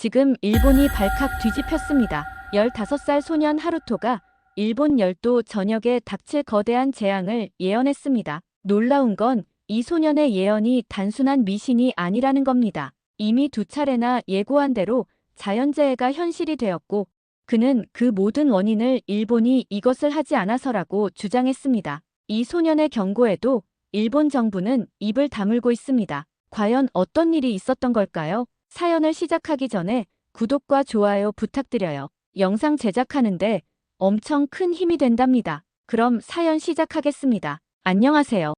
지금 일본이 발칵 뒤집혔습니다. 15살 소년 하루토가 일본 열도 전역에 닥칠 거대한 재앙을 예언했습니다. 놀라운 건 이 소년의 예언이 단순한 미신이 아니라는 겁니다. 이미 2차례나 예고한 대로 자연재해가 현실이 되었고 그는 그 모든 원인을 일본이 이것을 하지 않아서라고 주장했습니다. 이 소년의 경고에도 일본 정부는 입을 다물고 있습니다. 과연 어떤 일이 있었던 걸까요? 사연을 시작하기 전에 구독과 좋아요 부탁드려요. 영상 제작하는데 엄청 큰 힘이 된답니다. 그럼 사연 시작하겠습니다. 안녕하세요.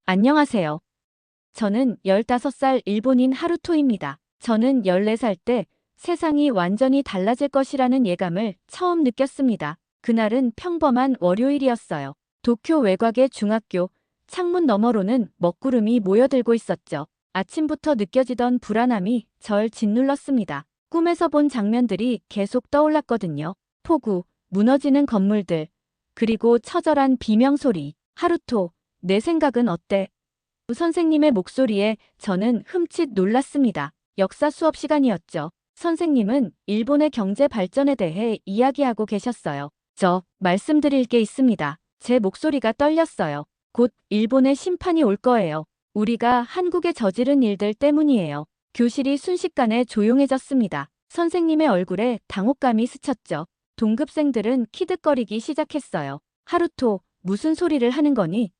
저는 15살 일본인 하루토입니다. 저는 14살 때 세상이 완전히 달라질 것이라는 예감을 처음 느꼈습니다. 그날은 평범한 월요일이었어요. 도쿄 외곽의 중학교, 창문 너머로는 먹구름이 모여들고 있었죠. 아침부터 느껴지던 불안함이 절 짓눌렀습니다. 꿈에서 본 장면들이 계속 떠올랐거든요. 폭우, 무너지는 건물들, 그리고 처절한 비명소리. 하루토, 내 생각은 어때? 선생님의 목소리에 저는 흠칫 놀랐습니다. 역사 수업 시간이었죠. 선생님은 일본의 경제 발전에 대해 이야기하고 계셨어요. 저, 말씀드릴 게 있습니다. 제 목소리가 떨렸어요. 곧 일본의 심판이 올 거예요. 우리가 한국에 저지른 일들 때문이에요. 교실이 순식간에 조용해졌습니다. 선생님의 얼굴에 당혹감이 스쳤죠. 동급생들은 키득거리기 시작했어요. 하루토, 무슨 소리를 하는 거니?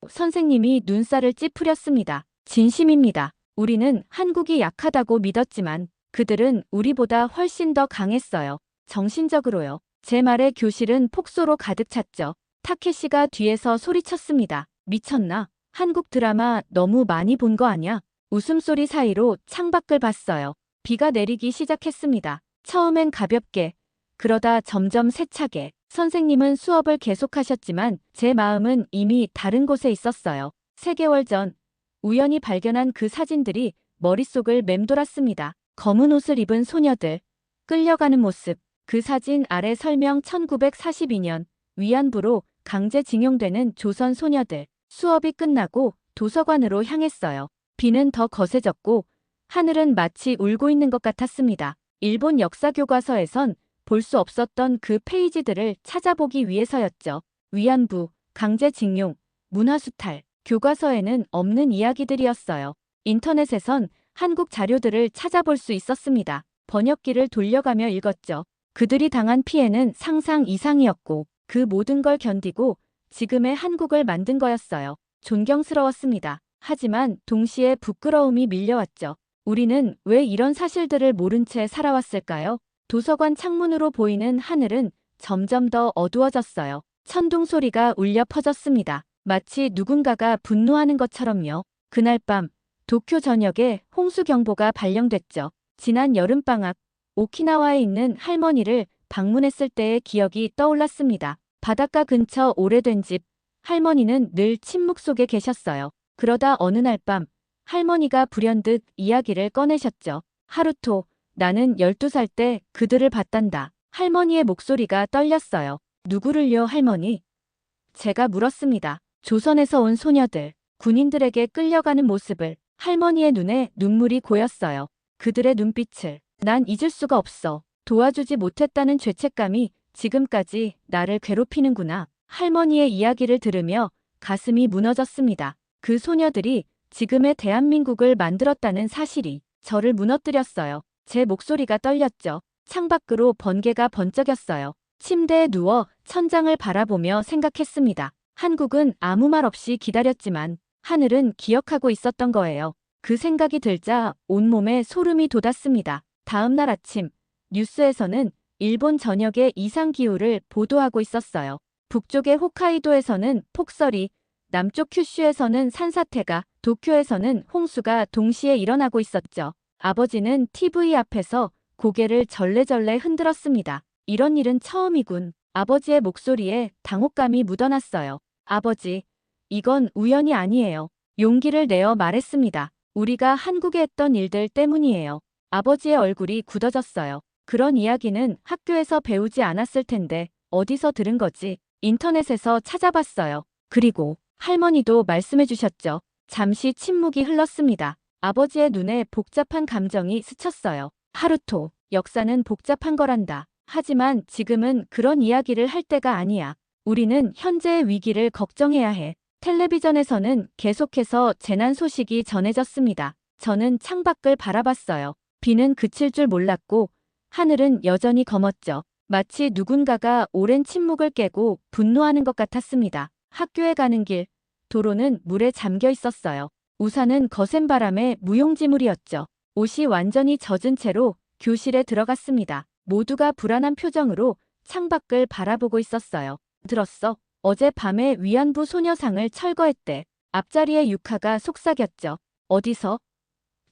선생님이 눈살을 찌푸렸습니다. 진심입니다. 우리는 한국이 약하다고 믿었지만 그들은 우리보다 훨씬 더 강했어요. 정신적으로요. 제 말에 교실은 폭소로 가득 찼죠. 타케시가 뒤에서 소리쳤습니다. 미쳤나? 한국 드라마 너무 많이 본 거 아냐? 웃음소리 사이로 창밖을 봤어요. 비가 내리기 시작했습니다. 처음엔 가볍게, 그러다 점점 세차게. 선생님은 수업을 계속하셨지만 제 마음은 이미 다른 곳에 있었어요. 3개월 전 우연히 발견한 그 사진들이 머릿속을 맴돌았습니다. 검은 옷을 입은 소녀들, 끌려가는 모습. 그 사진 아래 설명 1942년 위안부로 강제징용되는 조선 소녀들. 수업이 끝나고 도서관으로 향했어요. 비는 더 거세졌고 하늘은 마치 울고 있는 것 같았습니다. 일본 역사 교과서에선 볼 수 없었던 그 페이지들을 찾아보기 위해서였죠. 위안부, 강제징용, 문화수탈, 교과서에는 없는 이야기들이었어요. 인터넷에선 한국 자료들을 찾아볼 수 있었습니다. 번역기를 돌려가며 읽었죠. 그들이 당한 피해는 상상 이상이었고 그 모든 걸 견디고 지금의 한국을 만든 거였어요. 존경스러웠습니다. 하지만 동시에 부끄러움이 밀려왔죠. 우리는 왜 이런 사실들을 모른 채 살아왔을까요? 도서관 창문으로 보이는 하늘은 점점 더 어두워졌어요. 천둥 소리가 울려 퍼졌습니다. 마치 누군가가 분노하는 것처럼요. 그날 밤 도쿄 전역에 홍수경보가 발령됐죠. 지난 여름방학 오키나와에 있는 할머니를 방문했을 때의 기억이 떠올랐습니다. 바닷가 근처 오래된 집, 할머니는 늘 침묵 속에 계셨어요. 그러다 어느 날 밤 할머니가 불현듯 이야기를 꺼내셨죠. 하루토, 나는 12살 때 그들을 봤단다. 할머니의 목소리가 떨렸어요. 누구를요, 할머니? 제가 물었습니다. 조선에서 온 소녀들, 군인들에게 끌려가는 모습을. 할머니의 눈에 눈물이 고였어요. 그들의 눈빛을 난 잊을 수가 없어. 도와주지 못했다는 죄책감이 지금까지 나를 괴롭히는구나. 할머니의 이야기를 들으며 가슴이 무너졌습니다. 그 소녀들이 지금의 대한민국을 만들었다는 사실이 저를 무너뜨렸어요. 제 목소리가 떨렸죠. 창밖으로 번개가 번쩍였어요. 침대에 누워 천장을 바라보며 생각했습니다. 한국은 아무 말 없이 기다렸지만 하늘은 기억하고 있었던 거예요. 그 생각이 들자 온몸에 소름이 돋았습니다. 다음 날 아침 뉴스에서는 일본 전역의 이상기후를 보도하고 있었어요. 북쪽의 홋카이도에서는 폭설이, 남쪽 큐슈에서는 산사태가, 도쿄에서는 홍수가 동시에 일어나고 있었죠. 아버지는 TV 앞에서 고개를 절레절레 흔들었습니다. 이런 일은 처음이군. 아버지의 목소리에 당혹감이 묻어났어요. 아버지, 이건 우연이 아니에요. 용기를 내어 말했습니다. 우리가 한국에 했던 일들 때문이에요. 아버지의 얼굴이 굳어졌어요. 그런 이야기는 학교에서 배우지 않았을 텐데 어디서 들은 거지? 인터넷에서 찾아봤어요. 그리고 할머니도 말씀해 주셨죠. 잠시 침묵이 흘렀습니다. 아버지의 눈에 복잡한 감정이 스쳤어요. 하루토, 역사는 복잡한 거란다. 하지만 지금은 그런 이야기를 할 때가 아니야. 우리는 현재의 위기를 걱정해야 해. 텔레비전에서는 계속해서 재난 소식이 전해졌습니다. 저는 창밖을 바라봤어요. 비는 그칠 줄 몰랐고 하늘은 여전히 검었죠. 마치 누군가가 오랜 침묵을 깨고 분노하는 것 같았습니다. 학교에 가는 길, 도로는 물에 잠겨 있었어요. 우산은 거센 바람에 무용지물이었죠. 옷이 완전히 젖은 채로 교실에 들어갔습니다. 모두가 불안한 표정으로 창밖을 바라보고 있었어요. 들었어? 어젯밤에 위안부 소녀상을 철거했대. 앞자리에 유카가 속삭였죠. 어디서?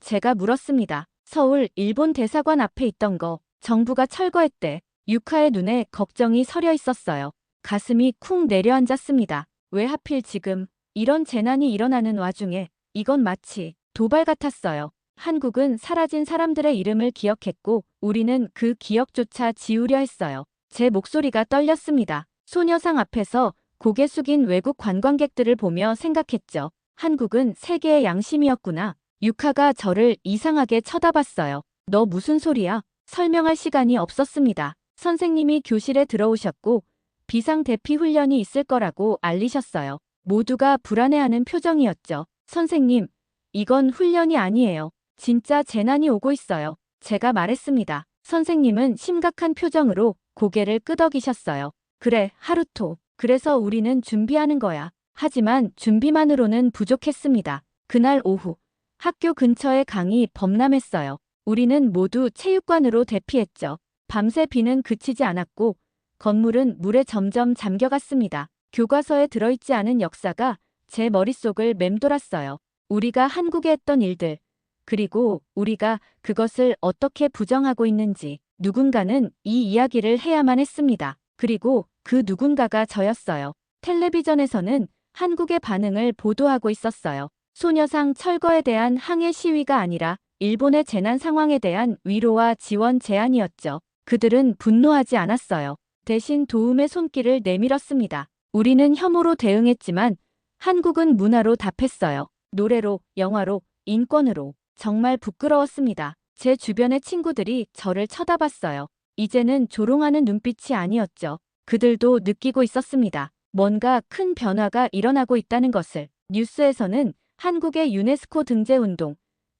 제가 물었습니다. 서울 일본 대사관 앞에 있던 거. 정부가 철거했대. 유카의 눈에 걱정이 서려 있었어요. 가슴이 쿵 내려앉았습니다. 왜 하필 지금 이런 재난이 일어나는 와중에 이건 마치 도발 같았어요. 한국은 사라진 사람들의 이름을 기억했고 우리는 그 기억조차 지우려 했어요. 제 목소리가 떨렸습니다. 소녀상 앞에서 고개 숙인 외국 관광객들을 보며 생각했죠. 한국은 세계의 양심이었구나. 유카가 저를 이상하게 쳐다봤어요. 너 무슨 소리야? 설명할 시간이 없었습니다. 선생님이 교실에 들어오셨고 비상대피 훈련이 있을 거라고 알리셨어요. 모두가 불안해하는 표정이었죠. 선생님, 이건 훈련이 아니에요. 진짜 재난이 오고 있어요. 제가 말했습니다. 선생님은 심각한 표정으로 고개를 끄덕이셨어요. 그래, 하루토. 그래서 우리는 준비하는 거야. 하지만 준비만으로는 부족했습니다. 그날 오후, 학교 근처의 강이 범람했어요. 우리는 모두 체육관으로 대피했죠. 밤새 비는 그치지 않았고 건물은 물에 점점 잠겨갔습니다. 교과서에 들어있지 않은 역사가 제 머릿속을 맴돌았어요. 우리가 한국에 했던 일들, 그리고 우리가 그것을 어떻게 부정하고 있는지 누군가는 이 이야기를 해야만 했습니다. 그리고 그 누군가가 저였어요. 텔레비전에서는 한국의 반응을 보도하고 있었어요. 소녀상 철거에 대한 항해 시위가 아니라 일본의 재난 상황에 대한 위로와 지원 제안이었죠. 그들은 분노하지 않았어요. 대신 도움의 손길을 내밀었습니다. 우리는 혐오로 대응했지만 한국은 문화로 답했어요. 노래로, 영화로, 인권으로. 정말 부끄러웠습니다. 제 주변의 친구들이 저를 쳐다봤어요. 이제는 조롱하는 눈빛이 아니었죠. 그들도 느끼고 있었습니다. 뭔가 큰 변화가 일어나고 있다는 것을. 뉴스에서는 한국의 유네스코 등재 운동,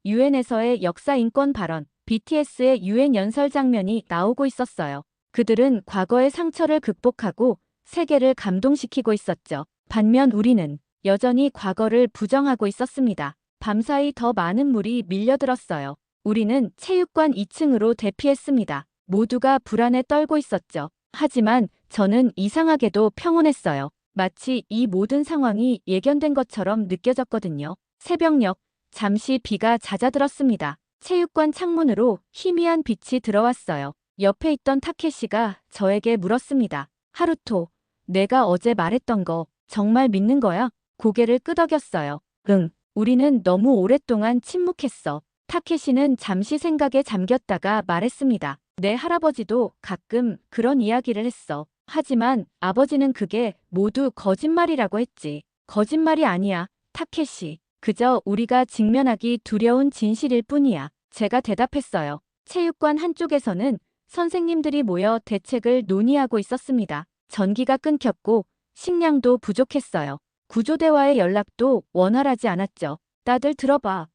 유엔에서의 역사 인권 발언, BTS의 유엔 연설 장면이 나오고 있었어요. 그들은 과거의 상처를 극복하고 세계를 감동시키고 있었죠. 반면 우리는 여전히 과거를 부정하고 있었습니다. 밤사이 더 많은 물이 밀려들었어요. 우리는 체육관 2층으로 대피했습니다. 모두가 불안에 떨고 있었죠. 하지만 저는 이상하게도 평온했어요. 마치 이 모든 상황이 예견된 것처럼 느껴졌거든요. 새벽녘, 잠시 비가 잦아들었습니다. 체육관 창문으로 희미한 빛이 들어왔어요. 옆에 있던 타케시가 저에게 물었습니다. 하루토, 내가 어제 말했던 거 정말 믿는 거야? 고개를 끄덕였어요. 응. 우리는 너무 오랫동안 침묵했어. 타케시는 잠시 생각에 잠겼다가 말했습니다. 내 할아버지도 가끔 그런 이야기를 했어. 하지만 아버지는 그게 모두 거짓말이라고 했지. 거짓말이 아니야, 타케시. 그저 우리가 직면하기 두려운 진실일 뿐이야. 제가 대답했어요. 체육관 한쪽에서는 선생님들이 모여 대책을 논의하고 있었습니다. 전기가 끊겼고 식량도 부족했어요. 구조대와의 연락도 원활하지 않았죠. 다들 들어봐.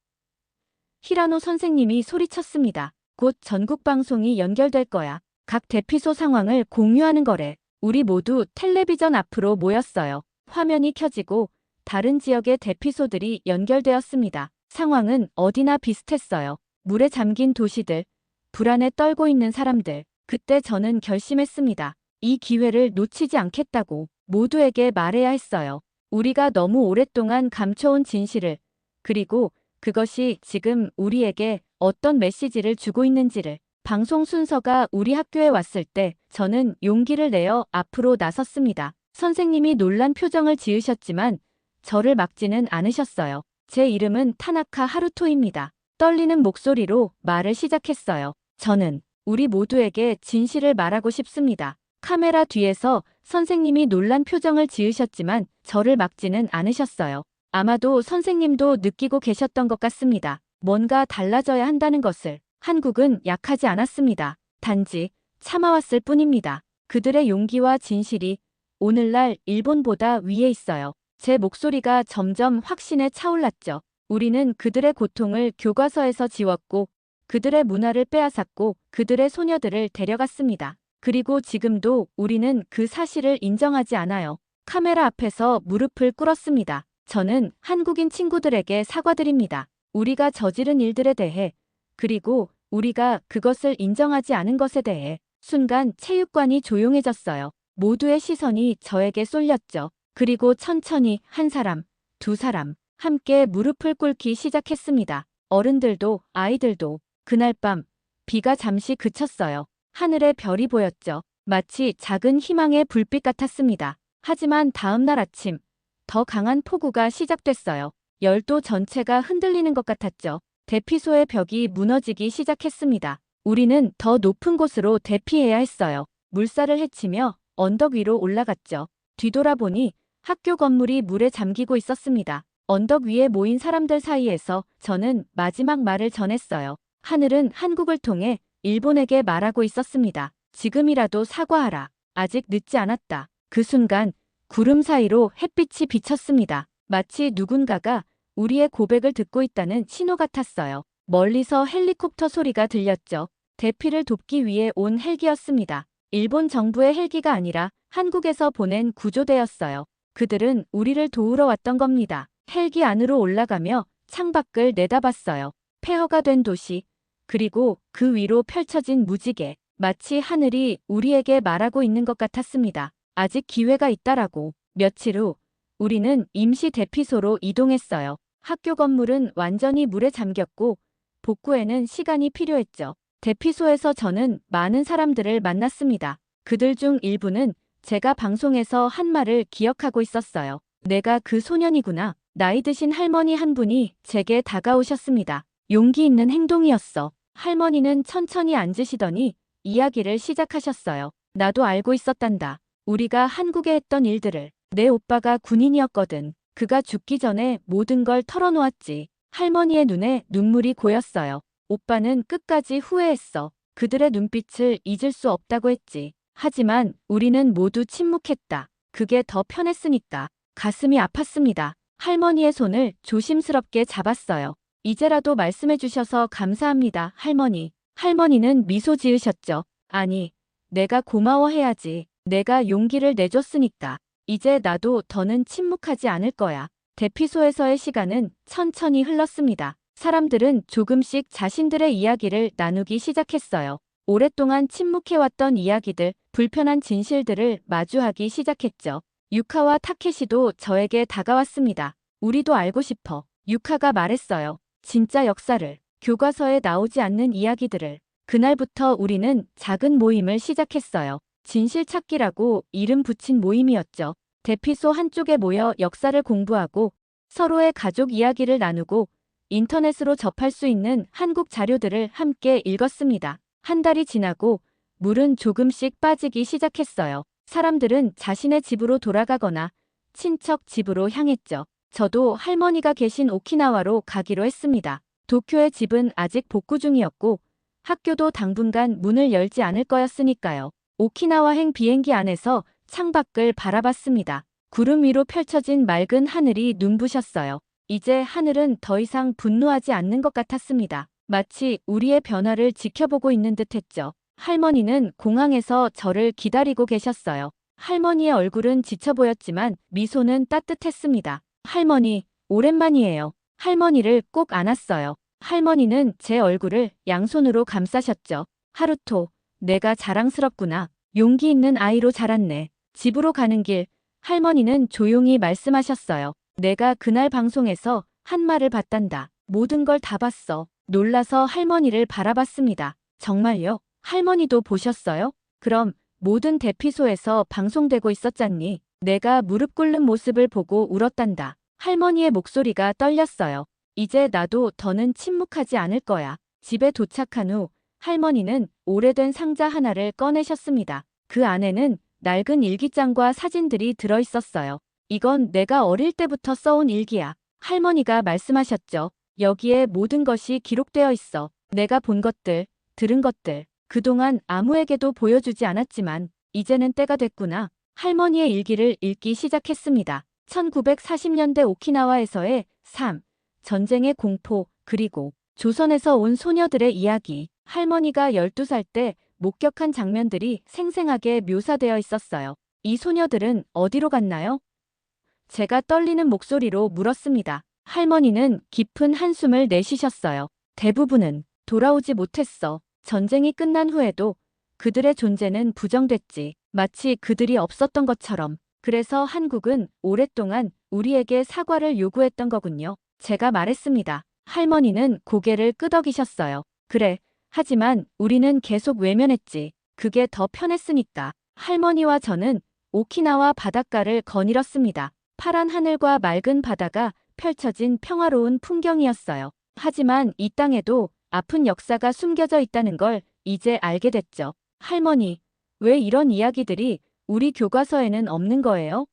히라노 선생님이 소리쳤습니다. 곧 전국 방송이 연결될 거야. 각 대피소 상황을 공유하는 거래. 우리 모두 텔레비전 앞으로 모였어요. 화면이 켜지고 다른 지역의 대피소들이 연결되었습니다. 상황은 어디나 비슷했어요. 물에 잠긴 도시들, 불안에 떨고 있는 사람들. 그때 저는 결심했습니다. 이 기회를 놓치지 않겠다고 모두에게 말해야 했어요. 우리가 너무 오랫동안 감춰온 진실을, 그리고 그것이 지금 우리에게 어떤 메시지를 주고 있는지를. 방송 순서가 우리 학교에 왔을 때 저는 용기를 내어 앞으로 나섰습니다. 선생님이 놀란 표정을 지으셨지만 저를 막지는 않으셨어요. 제 이름은 타나카 하루토입니다. 떨리는 목소리로 말을 시작했어요. 저는 우리 모두에게 진실을 말하고 싶습니다. 카메라 뒤에서 선생님이 놀란 표정을 지으셨지만 저를 막지는 않으셨어요. 아마도 선생님도 느끼고 계셨던 것 같습니다. 뭔가 달라져야 한다는 것을. 한국은 약하지 않았습니다. 단지 참아왔을 뿐입니다. 그들의 용기와 진실이 오늘날 일본보다 위에 있어요. 제 목소리가 점점 확신에 차올랐죠. 우리는 그들의 고통을 교과서에서 지웠고 그들의 문화를 빼앗았고 그들의 소녀들을 데려갔습니다. 그리고 지금도 우리는 그 사실을 인정하지 않아요. 카메라 앞에서 무릎을 꿇었습니다. 저는 한국인 친구들에게 사과드립니다. 우리가 저지른 일들에 대해, 그리고 우리가 그것을 인정하지 않은 것에 대해. 순간 체육관이 조용해졌어요. 모두의 시선이 저에게 쏠렸죠. 그리고 천천히 한 사람, 두 사람, 함께 무릎을 꿇기 시작했습니다. 어른들도 아이들도. 그날 밤 비가 잠시 그쳤어요. 하늘에 별이 보였죠. 마치 작은 희망의 불빛 같았습니다. 하지만 다음 날 아침 더 강한 폭우가 시작됐어요. 열도 전체가 흔들리는 것 같았죠. 대피소의 벽이 무너지기 시작했습니다. 우리는 더 높은 곳으로 대피해야 했어요. 물살을 헤치며 언덕 위로 올라갔죠. 뒤돌아보니 학교 건물이 물에 잠기고 있었습니다. 언덕 위에 모인 사람들 사이에서 저는 마지막 말을 전했어요. 하늘은 한국을 통해 일본에게 말하고 있었습니다. 지금이라도 사과하라. 아직 늦지 않았다. 그 순간 구름 사이로 햇빛이 비쳤습니다. 마치 누군가가 우리의 고백을 듣고 있다는 신호 같았어요. 멀리서 헬리콥터 소리가 들렸죠. 대피를 돕기 위해 온 헬기였습니다. 일본 정부의 헬기가 아니라 한국에서 보낸 구조대였어요. 그들은 우리를 도우러 왔던 겁니다. 헬기 안으로 올라가며 창밖을 내다봤어요. 폐허가 된 도시, 그리고 그 위로 펼쳐진 무지개, 마치 하늘이 우리에게 말하고 있는 것 같았습니다. 아직 기회가 있다라고. 며칠 후 우리는 임시 대피소로 이동했어요. 학교 건물은 완전히 물에 잠겼고 복구에는 시간이 필요했죠. 대피소에서 저는 많은 사람들을 만났습니다. 그들 중 일부는 제가 방송에서 한 말을 기억하고 있었어요. 내가 그 소년이구나. 나이 드신 할머니 한 분이 제게 다가오셨습니다. 용기 있는 행동이었어. 할머니는 천천히 앉으시더니 이야기를 시작하셨어요. 나도 알고 있었단다. 우리가 한국에 했던 일들을. 내 오빠가 군인이었거든. 그가 죽기 전에 모든 걸 털어놓았지. 할머니의 눈에 눈물이 고였어요. 오빠는 끝까지 후회했어. 그들의 눈빛을 잊을 수 없다고 했지. 하지만 우리는 모두 침묵했다. 그게 더 편했으니까. 가슴이 아팠습니다. 할머니의 손을 조심스럽게 잡았어요. 이제라도 말씀해 주셔서 감사합니다, 할머니. 할머니는 미소 지으셨죠. 아니, 내가 고마워해야지. 내가 용기를 내줬으니까. 이제 나도 더는 침묵하지 않을 거야. 대피소에서의 시간은 천천히 흘렀습니다. 사람들은 조금씩 자신들의 이야기를 나누기 시작했어요. 오랫동안 침묵해왔던 이야기들, 불편한 진실들을 마주하기 시작했죠. 유카와 타케시도 저에게 다가왔습니다. 우리도 알고 싶어. 유카가 말했어요. 진짜 역사를, 교과서에 나오지 않는 이야기들을. 그날부터 우리는 작은 모임을 시작했어요. 진실 찾기라고 이름 붙인 모임이었죠. 대피소 한쪽에 모여 역사를 공부하고 서로의 가족 이야기를 나누고 인터넷으로 접할 수 있는 한국 자료들을 함께 읽었습니다. 한 달이 지나고 물은 조금씩 빠지기 시작했어요. 사람들은 자신의 집으로 돌아가거나 친척 집으로 향했죠. 저도 할머니가 계신 오키나와로 가기로 했습니다. 도쿄의 집은 아직 복구 중이었고 학교도 당분간 문을 열지 않을 거였으니까요. 오키나와행 비행기 안에서 창밖을 바라봤습니다. 구름 위로 펼쳐진 맑은 하늘이 눈부셨어요. 이제 하늘은 더 이상 분노하지 않는 것 같았습니다. 마치 우리의 변화를 지켜보고 있는 듯했죠. 할머니는 공항에서 저를 기다리고 계셨어요. 할머니의 얼굴은 지쳐 보였지만 미소는 따뜻했습니다. 할머니, 오랜만이에요. 할머니를 꼭 안았어요. 할머니는 제 얼굴을 양손으로 감싸셨죠. 하루토, 내가 자랑스럽구나. 용기 있는 아이로 자랐네. 집으로 가는 길, 할머니는 조용히 말씀하셨어요. 내가 그날 방송에서 한 말을 봤단다. 모든 걸 다 봤어. 놀라서 할머니를 바라봤습니다. 정말요? 할머니도 보셨어요? 그럼 모든 대피소에서 방송되고 있었잖니. 내가 무릎 꿇는 모습을 보고 울었단다. 할머니의 목소리가 떨렸어요. 이제 나도 더는 침묵하지 않을 거야. 집에 도착한 후 할머니는 오래된 상자 하나를 꺼내셨습니다. 그 안에는 낡은 일기장과 사진들이 들어있었어요. 이건 내가 어릴 때부터 써온 일기야. 할머니가 말씀하셨죠. 여기에 모든 것이 기록되어 있어. 내가 본 것들, 들은 것들, 그동안 아무에게도 보여주지 않았지만 이제는 때가 됐구나. 할머니의 일기를 읽기 시작했습니다. 1940년대 오키나와에서의 삶, 전쟁의 공포, 그리고 조선에서 온 소녀들의 이야기. 할머니가 12살 때 목격한 장면들이 생생하게 묘사되어 있었어요. 이 소녀들은 어디로 갔나요? 제가 떨리는 목소리로 물었습니다. 할머니는 깊은 한숨을 내쉬셨어요. 대부분은 돌아오지 못했어. 전쟁이 끝난 후에도 그들의 존재는 부정됐지. 마치 그들이 없었던 것처럼. 그래서 한국은 오랫동안 우리에게 사과를 요구했던 거군요. 제가 말했습니다. 할머니는 고개를 끄덕이셨어요. 그래. 하지만 우리는 계속 외면했지. 그게 더 편했으니까. 할머니와 저는 오키나와 바닷가를 거닐었습니다. 파란 하늘과 맑은 바다가 펼쳐진 평화로운 풍경이었어요. 하지만 이 땅에도 아픈 역사가 숨겨져 있다는 걸 이제 알게 됐죠. 할머니, 왜 이런 이야기들이 우리 교과서에는 없는 거예요?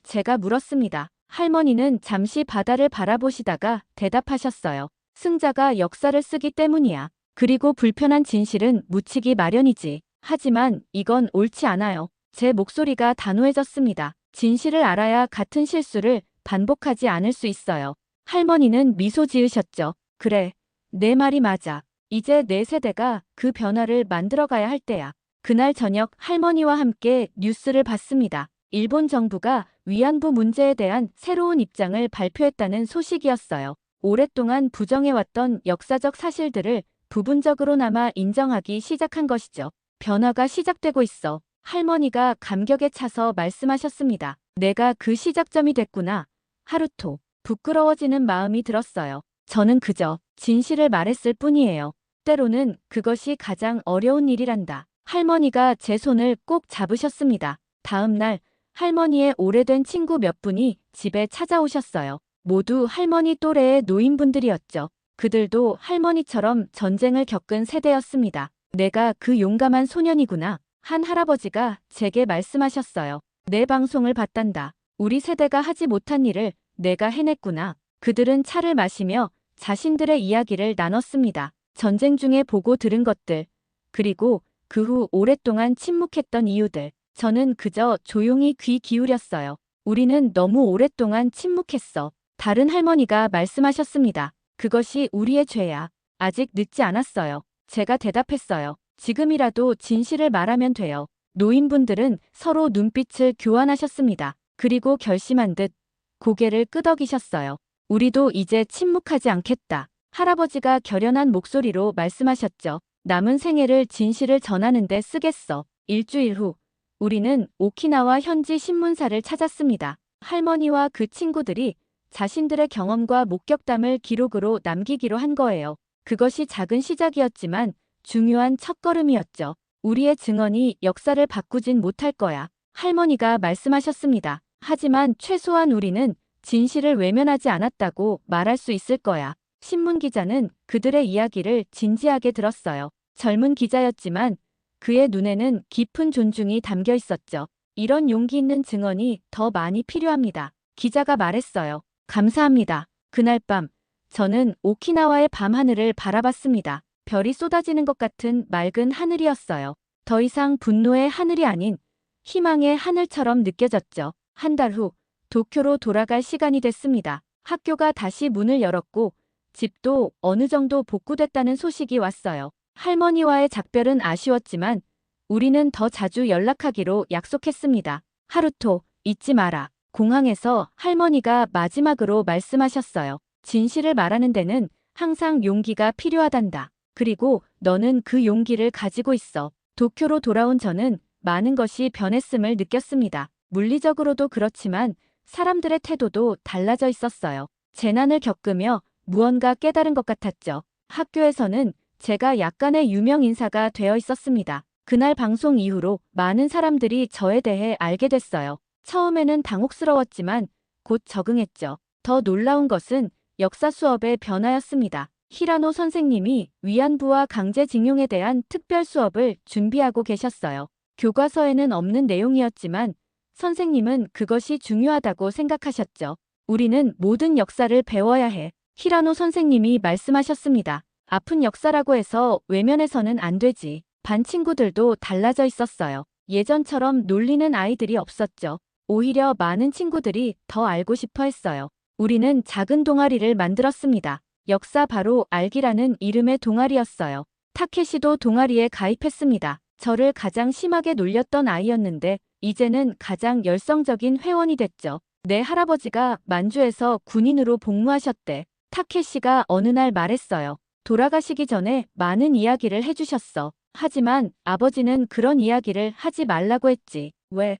제가 물었습니다. 할머니는 잠시 바다를 바라보시다가 대답하셨어요. 승자가 역사를 쓰기 때문이야. 그리고 불편한 진실은 묻히기 마련이지. 하지만 이건 옳지 않아요. 제 목소리가 단호해졌습니다. 진실을 알아야 같은 실수를 반복하지 않을 수 있어요. 할머니는 미소 지으셨죠. 그래, 내 말이 맞아. 이제 내 세대가 그 변화를 만들어가야 할 때야. 그날 저녁 할머니와 함께 뉴스를 봤습니다. 일본 정부가 위안부 문제에 대한 새로운 입장을 발표했다는 소식이었어요. 오랫동안 부정해왔던 역사적 사실들을 부분적으로나마 인정하기 시작한 것이죠. 변화가 시작되고 있어. 할머니가 감격에 차서 말씀하셨습니다. 내가 그 시작점이 됐구나. 하루토. 부끄러워지는 마음이 들었어요. 저는 그저 진실을 말했을 뿐이에요. 때로는 그것이 가장 어려운 일이란다. 할머니가 제 손을 꼭 잡으셨습니다. 다음 날 할머니의 오래된 친구 몇 분이 집에 찾아오셨어요. 모두 할머니 또래의 노인분들이었죠. 그들도 할머니처럼 전쟁을 겪은 세대였습니다. 내가 그 용감한 소년이구나. 한 할아버지가 제게 말씀하셨어요. 내 방송을 봤단다. 우리 세대가 하지 못한 일을 내가 해냈구나. 그들은 차를 마시며 자신들의 이야기를 나눴습니다. 전쟁 중에 보고 들은 것들, 그리고 그 후 오랫동안 침묵했던 이유들. 저는 그저 조용히 귀 기울였어요. 우리는 너무 오랫동안 침묵했어. 다른 할머니가 말씀하셨습니다. 그것이 우리의 죄야. 아직 늦지 않았어요. 제가 대답했어요. 지금이라도 진실을 말하면 돼요. 노인분들은 서로 눈빛을 교환하셨습니다. 그리고 결심한 듯 고개를 끄덕이셨어요. 우리도 이제 침묵하지 않겠다. 할아버지가 결연한 목소리로 말씀하셨죠. 남은 생애를 진실을 전하는 데 쓰겠어. 일주일 후 우리는 오키나와 현지 신문사를 찾았습니다. 할머니와 그 친구들이 자신들의 경험과 목격담을 기록으로 남기기로 한 거예요. 그것이 작은 시작이었지만 중요한 첫걸음이었죠. 우리의 증언이 역사를 바꾸진 못할 거야. 할머니가 말씀하셨습니다. 하지만 최소한 우리는 진실을 외면하지 않았다고 말할 수 있을 거야. 신문 기자는 그들의 이야기를 진지하게 들었어요. 젊은 기자였지만 그의 눈에는 깊은 존중이 담겨 있었죠. 이런 용기 있는 증언이 더 많이 필요합니다. 기자가 말했어요. 감사합니다. 그날 밤 저는 오키나와의 밤하늘을 바라봤습니다. 별이 쏟아지는 것 같은 맑은 하늘이었어요. 더 이상 분노의 하늘이 아닌 희망의 하늘처럼 느껴졌죠. 한 달 후 도쿄로 돌아갈 시간이 됐습니다. 학교가 다시 문을 열었고 집도 어느 정도 복구됐다는 소식이 왔어요. 할머니와의 작별은 아쉬웠지만 우리는 더 자주 연락하기로 약속했습니다. 하루토, 잊지 마라. 공항에서 할머니가 마지막으로 말씀하셨어요. 진실을 말하는 데는 항상 용기가 필요하단다. 그리고 너는 그 용기를 가지고 있어. 도쿄로 돌아온 저는 많은 것이 변했음을 느꼈습니다. 물리적으로도 그렇지만 사람들의 태도도 달라져 있었어요. 재난을 겪으며 무언가 깨달은 것 같았죠. 학교에서는 제가 약간의 유명 인사가 되어 있었습니다. 그날 방송 이후로 많은 사람들이 저에 대해 알게 됐어요. 처음에는 당혹스러웠지만 곧 적응했죠. 더 놀라운 것은 역사 수업의 변화였습니다. 히라노 선생님이 위안부와 강제징용에 대한 특별 수업을 준비하고 계셨어요. 교과서에는 없는 내용이었지만 선생님은 그것이 중요하다고 생각하셨죠. 우리는 모든 역사를 배워야 해. 히라노 선생님이 말씀하셨습니다. 아픈 역사라고 해서 외면해서는 안 되지. 반 친구들도 달라져 있었어요. 예전처럼 놀리는 아이들이 없었죠. 오히려 많은 친구들이 더 알고 싶어 했어요. 우리는 작은 동아리를 만들었습니다. 역사 바로 알기라는 이름의 동아리였어요. 타케시도 동아리에 가입했습니다. 저를 가장 심하게 놀렸던 아이였는데 이제는 가장 열성적인 회원이 됐죠. 내 할아버지가 만주에서 군인으로 복무하셨대. 타케시가 어느 날 말했어요. 돌아가시기 전에 많은 이야기를 해주셨어. 하지만 아버지는 그런 이야기를 하지 말라고 했지. 왜?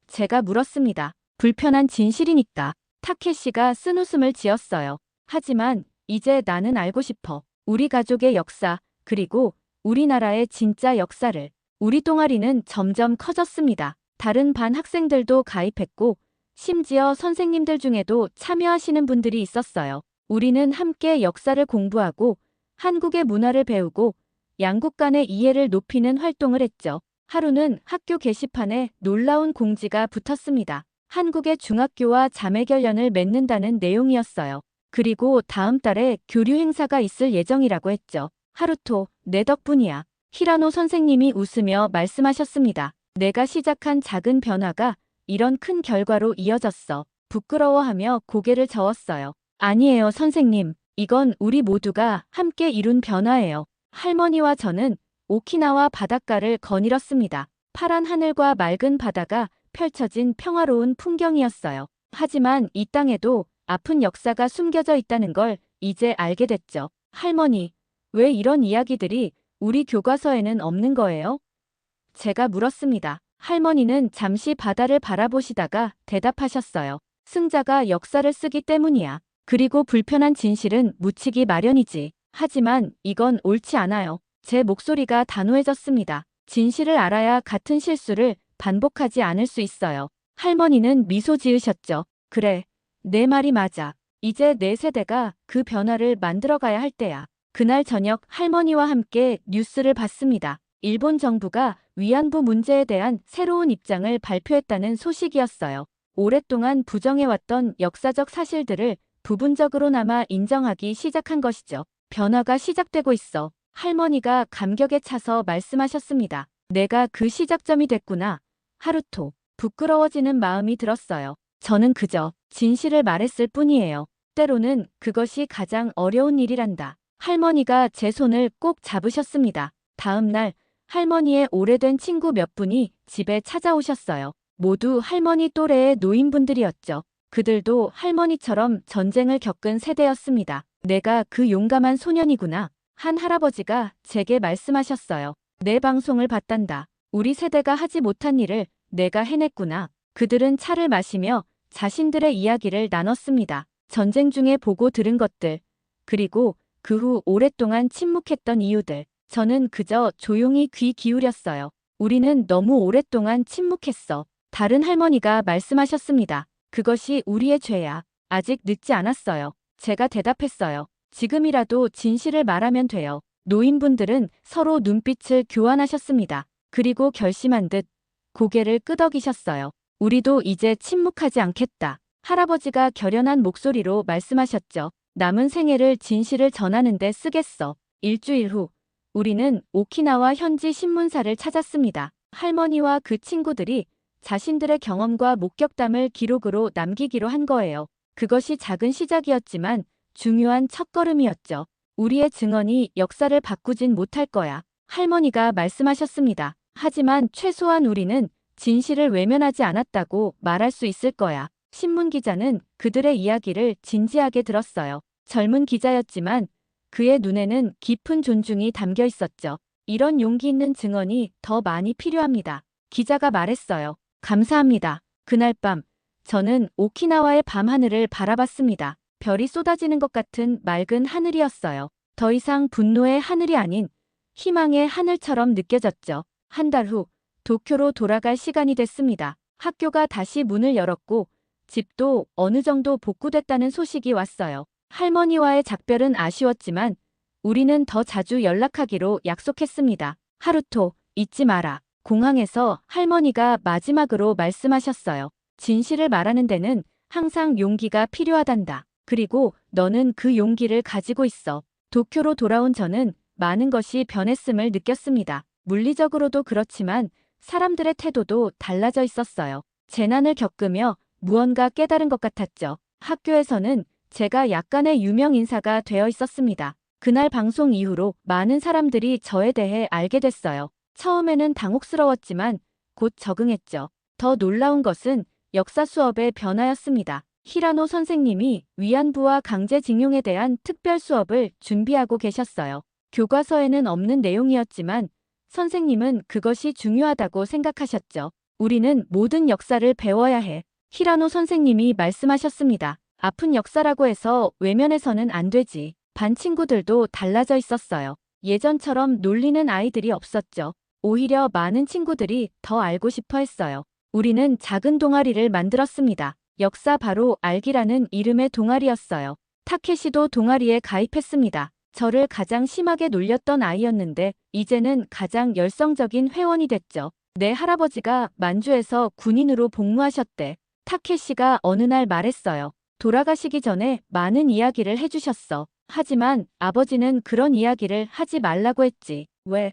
제가 물었습니다. 불편한 진실이니까. 타케시가 쓴웃음을 지었어요. 하지만 이제 나는 알고 싶어. 우리 가족의 역사, 그리고 우리나라의 진짜 역사를. 우리 동아리는 점점 커졌습니다. 다른 반 학생들도 가입했고, 심지어 선생님들 중에도 참여하시는 분들이 있었어요. 우리는 함께 역사를 공부하고, 한국의 문화를 배우고, 양국 간의 이해를 높이는 활동을 했죠. 하루는 학교 게시판에 놀라운 공지가 붙었습니다. 한국의 중학교와 자매결연을 맺는다는 내용이었어요. 그리고 다음 달에 교류 행사가 있을 예정이라고 했죠. 하루토, 내 덕분이야. 히라노 선생님이 웃으며 말씀하셨습니다. 내가 시작한 작은 변화가 이런 큰 결과로 이어졌어. 부끄러워하며 고개를 저었어요. 아니에요, 선생님. 이건 우리 모두가 함께 이룬 변화예요. 할머니와 저는 오키나와 바닷가를 거닐었습니다. 파란 하늘과 맑은 바다가 펼쳐진 평화로운 풍경이었어요. 하지만 이 땅에도 아픈 역사가 숨겨져 있다는 걸 이제 알게 됐죠. 할머니, 왜 이런 이야기들이 우리 교과서에는 없는 거예요? 제가 물었습니다. 할머니는 잠시 바다를 바라보시다가 대답하셨어요. 승자가 역사를 쓰기 때문이야. 그리고 불편한 진실은 묻히기 마련이지. 하지만 이건 옳지 않아요. 제 목소리가 단호해졌습니다. 진실을 알아야 같은 실수를 반복하지 않을 수 있어요. 할머니는 미소 지으셨죠. 그래, 내 말이 맞아. 이제 내 세대가 그 변화를 만들어가야 할 때야. 그날 저녁 할머니와 함께 뉴스를 봤습니다. 일본 정부가 위안부 문제에 대한 새로운 입장을 발표했다는 소식이었어요. 오랫동안 부정해왔던 역사적 사실들을 부분적으로나마 인정하기 시작한 것이죠. 변화가 시작되고 있어. 할머니가 감격에 차서 말씀하셨습니다. 내가 그 시작점이 됐구나. 하루토, 부끄러워지는 마음이 들었어요. 저는 그저 진실을 말했을 뿐이에요. 때로는 그것이 가장 어려운 일이란다. 할머니가 제 손을 꼭 잡으셨습니다. 다음 날 할머니의 오래된 친구 몇 분이 집에 찾아오셨어요. 모두 할머니 또래의 노인분들이었죠. 그들도 할머니처럼 전쟁을 겪은 세대였습니다. 내가 그 용감한 소년이구나. 한 할아버지가 제게 말씀하셨어요. 내 방송을 봤단다. 우리 세대가 하지 못한 일을 내가 해냈구나. 그들은 차를 마시며 자신들의 이야기를 나눴습니다. 전쟁 중에 보고 들은 것들, 그리고 그 후 오랫동안 침묵했던 이유들. 저는 그저 조용히 귀 기울였어요. 우리는 너무 오랫동안 침묵했어. 다른 할머니가 말씀하셨습니다. 그것이 우리의 죄야. 아직 늦지 않았어요. 제가 대답했어요. 지금이라도 진실을 말하면 돼요. 노인분들은 서로 눈빛을 교환하셨습니다. 그리고 결심한 듯 고개를 끄덕이셨어요. 우리도 이제 침묵하지 않겠다. 할아버지가 결연한 목소리로 말씀하셨죠. 남은 생애를 진실을 전하는 데 쓰겠어. 일주일 후 우리는 오키나와 현지 신문사를 찾았습니다. 할머니와 그 친구들이 자신들의 경험과 목격담을 기록으로 남기기로 한 거예요. 그것이 작은 시작이었지만 중요한 첫걸음이었죠. 우리의 증언이 역사를 바꾸진 못할 거야. 할머니가 말씀하셨습니다. 하지만 최소한 우리는 진실을 외면하지 않았다고 말할 수 있을 거야. 신문 기자는 그들의 이야기를 진지하게 들었어요. 젊은 기자였지만 그의 눈에는 깊은 존중이 담겨 있었죠. 이런 용기 있는 증언이 더 많이 필요합니다. 기자가 말했어요. 감사합니다. 그날 밤 저는 오키나와의 밤하늘을 바라봤습니다. 별이 쏟아지는 것 같은 맑은 하늘이었어요. 더 이상 분노의 하늘이 아닌 희망의 하늘처럼 느껴졌죠. 한 달 후 도쿄로 돌아갈 시간이 됐습니다. 학교가 다시 문을 열었고 집도 어느 정도 복구됐다는 소식이 왔어요. 할머니와의 작별은 아쉬웠지만 우리는 더 자주 연락하기로 약속했습니다. 하루토, 잊지 마라. 공항에서 할머니가 마지막으로 말씀하셨어요. 진실을 말하는 데는 항상 용기가 필요하단다. 그리고 너는 그 용기를 가지고 있어. 도쿄로 돌아온 저는 많은 것이 변했음을 느꼈습니다. 물리적으로도 그렇지만 사람들의 태도도 달라져 있었어요. 재난을 겪으며 무언가 깨달은 것 같았죠. 학교에서는 제가 약간의 유명 인사가 되어 있었습니다. 그날 방송 이후로 많은 사람들이 저에 대해 알게 됐어요. 처음에는 당혹스러웠지만 곧 적응했죠. 더 놀라운 것은 역사 수업의 변화였습니다. 히라노 선생님이 위안부와 강제징용에 대한 특별 수업을 준비하고 계셨어요. 교과서에는 없는 내용이었지만 선생님은 그것이 중요하다고 생각하셨죠. 우리는 모든 역사를 배워야 해. 히라노 선생님이 말씀하셨습니다. 아픈 역사라고 해서 외면해서는 안 되지. 반 친구들도 달라져 있었어요. 예전처럼 놀리는 아이들이 없었죠. 오히려 많은 친구들이 더 알고 싶어 했어요. 우리는 작은 동아리를 만들었습니다. 역사 바로 알기라는 이름의 동아리였어요. 타케시도 동아리에 가입했습니다. 저를 가장 심하게 놀렸던 아이였는데 이제는 가장 열성적인 회원이 됐죠. 내 할아버지가 만주에서 군인으로 복무하셨대. 타케시가 어느 날 말했어요. 돌아가시기 전에 많은 이야기를 해주셨어. 하지만 아버지는 그런 이야기를 하지 말라고 했지. 왜?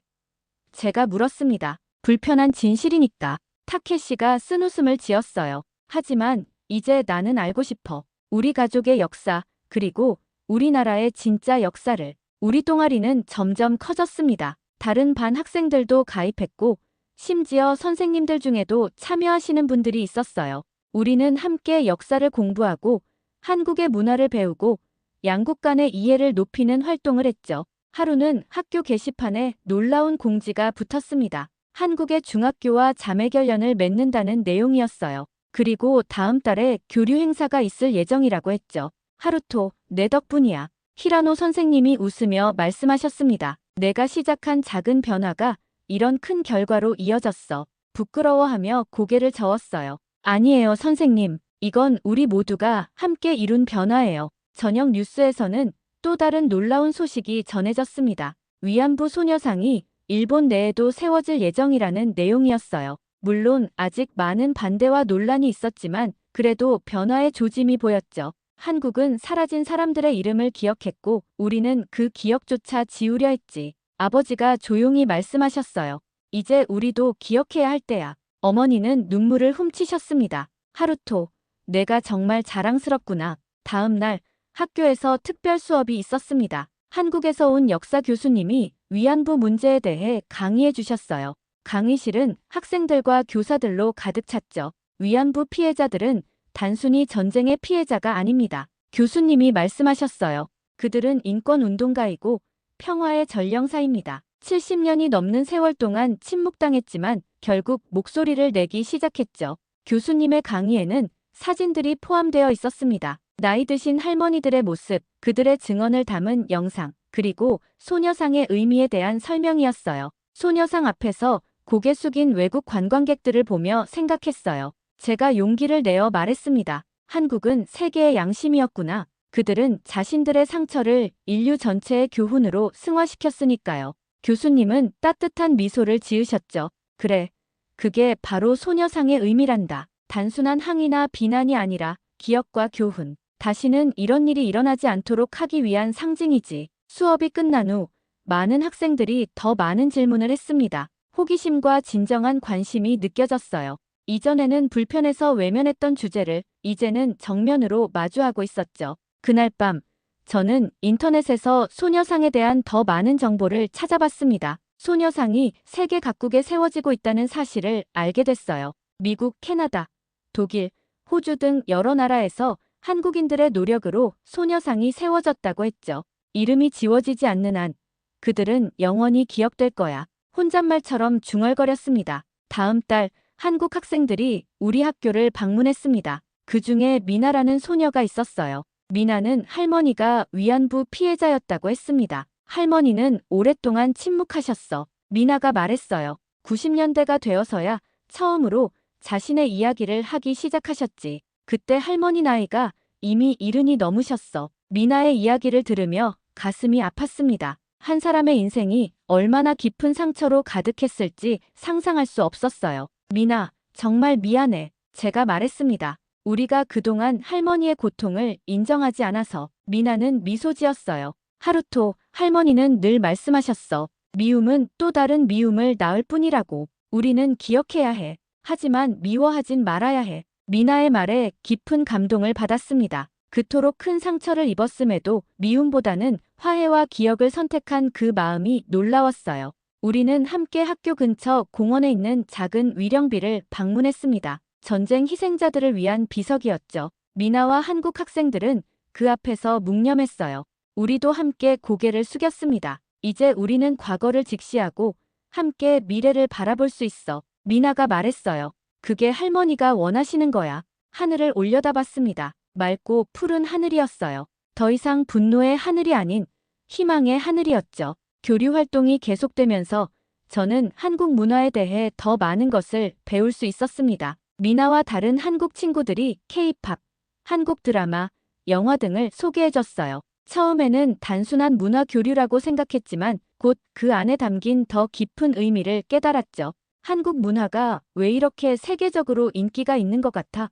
제가 물었습니다. 불편한 진실이니까. 타케시가 쓴웃음을 지었어요. 하지만 이제 나는 알고 싶어. 우리 가족의 역사, 그리고 우리나라의 진짜 역사를. 우리 동아리는 점점 커졌습니다. 다른 반 학생들도 가입했고 심지어 선생님들 중에도 참여하시는 분들이 있었어요. 우리는 함께 역사를 공부하고 한국의 문화를 배우고 양국 간의 이해를 높이는 활동을 했죠. 하루는 학교 게시판에 놀라운 공지가 붙었습니다. 한국의 중학교와 자매결연을 맺는다는 내용이었어요. 그리고 다음 달에 교류 행사가 있을 예정이라고 했죠. 하루토, 내 덕분이야. 히라노 선생님이 웃으며 말씀하셨습니다. 내가 시작한 작은 변화가 이런 큰 결과로 이어졌어. 부끄러워하며 고개를 저었어요. 아니에요, 선생님. 이건 우리 모두가 함께 이룬 변화예요. 저녁 뉴스에서는 또 다른 놀라운 소식이 전해졌습니다. 위안부 소녀상이 일본 내에도 세워질 예정이라는 내용이었어요. 물론 아직 많은 반대와 논란이 있었지만 그래도 변화의 조짐이 보였죠. 한국은 사라진 사람들의 이름을 기억했고 우리는 그 기억조차 지우려 했지. 아버지가 조용히 말씀하셨어요. 이제 우리도 기억해야 할 때야. 어머니는 눈물을 훔치셨습니다. 하루토, 내가 정말 자랑스럽구나. 다음 날 학교에서 특별 수업이 있었습니다. 한국에서 온 역사 교수님이 위안부 문제에 대해 강의해 주셨어요. 강의실은 학생들과 교사들로 가득 찼죠. 위안부 피해자들은 단순히 전쟁의 피해자가 아닙니다. 교수님이 말씀하셨어요. 그들은 인권운동가이고 평화의 전령사입니다. 70년이 넘는 세월 동안 침묵당했지만 결국 목소리를 내기 시작했죠. 교수님의 강의에는 사진들이 포함되어 있었습니다. 나이 드신 할머니들의 모습, 그들의 증언을 담은 영상, 그리고 소녀상의 의미에 대한 설명이었어요. 소녀상 앞에서 고개 숙인 외국 관광객들을 보며 생각했어요. 제가 용기를 내어 말했습니다. 한국은 세계의 양심이었구나. 그들은 자신들의 상처를 인류 전체의 교훈으로 승화시켰으니까요. 교수님은 따뜻한 미소를 지으셨죠. 그래, 그게 바로 소녀상의 의미란다. 단순한 항의나 비난이 아니라 기억과 교훈. 다시는 이런 일이 일어나지 않도록 하기 위한 상징이지. 수업이 끝난 후 많은 학생들이 더 많은 질문을 했습니다. 호기심과 진정한 관심이 느껴졌어요. 이전에는 불편해서 외면했던 주제를 이제는 정면으로 마주하고 있었죠. 그날 밤 저는 인터넷에서 소녀상에 대한 더 많은 정보를 찾아봤습니다. 소녀상이 세계 각국에 세워지고 있다는 사실을 알게 됐어요. 미국, 캐나다, 독일, 호주 등 여러 나라에서 한국인들의 노력으로 소녀상이 세워졌다고 했죠. 이름이 지워지지 않는 한 그들은 영원히 기억될 거야. 혼잣말처럼 중얼거렸습니다. 다음 달 한국 학생들이 우리 학교를 방문했습니다. 그 중에 미나라는 소녀가 있었어요. 미나는 할머니가 위안부 피해자였다고 했습니다. 할머니는 오랫동안 침묵하셨어. 미나가 말했어요. 90년대가 되어서야 처음으로 자신의 이야기를 하기 시작하셨지. 그때 할머니 나이가 이미 70이 넘으셨어. 미나의 이야기를 들으며 가슴이 아팠습니다. 한 사람의 인생이 얼마나 깊은 상처로 가득했을지 상상할 수 없었어요. 미나, 정말 미안해. 제가 말했습니다. 우리가 그동안 할머니의 고통을 인정하지 않아서. 미나는 미소 지었어요. 하루토, 할머니는 늘 말씀하셨어. 미움은 또 다른 미움을 낳을 뿐이라고. 우리는 기억해야 해. 하지만 미워하진 말아야 해. 미나의 말에 깊은 감동을 받았습니다. 그토록 큰 상처를 입었음에도 미움보다는 화해와 기억을 선택한 그 마음이 놀라웠어요. 우리는 함께 학교 근처 공원에 있는 작은 위령비를 방문했습니다. 전쟁 희생자들을 위한 비석이었죠. 미나와 한국 학생들은 그 앞에서 묵념했어요. 우리도 함께 고개를 숙였습니다. 이제 우리는 과거를 직시하고 함께 미래를 바라볼 수 있어. 미나가 말했어요. 그게 할머니가 원하시는 거야. 하늘을 올려다봤습니다. 맑고 푸른 하늘이었어요. 더 이상 분노의 하늘이 아닌 희망의 하늘이었죠. 교류 활동이 계속되면서 저는 한국 문화에 대해 더 많은 것을 배울 수 있었습니다. 미나와 다른 한국 친구들이 K-팝, 한국 드라마, 영화 등을 소개해줬어요. 처음에는 단순한 문화 교류라고 생각했지만 곧 그 안에 담긴 더 깊은 의미를 깨달았죠. 한국 문화가 왜 이렇게 세계적으로 인기가 있는 것 같아?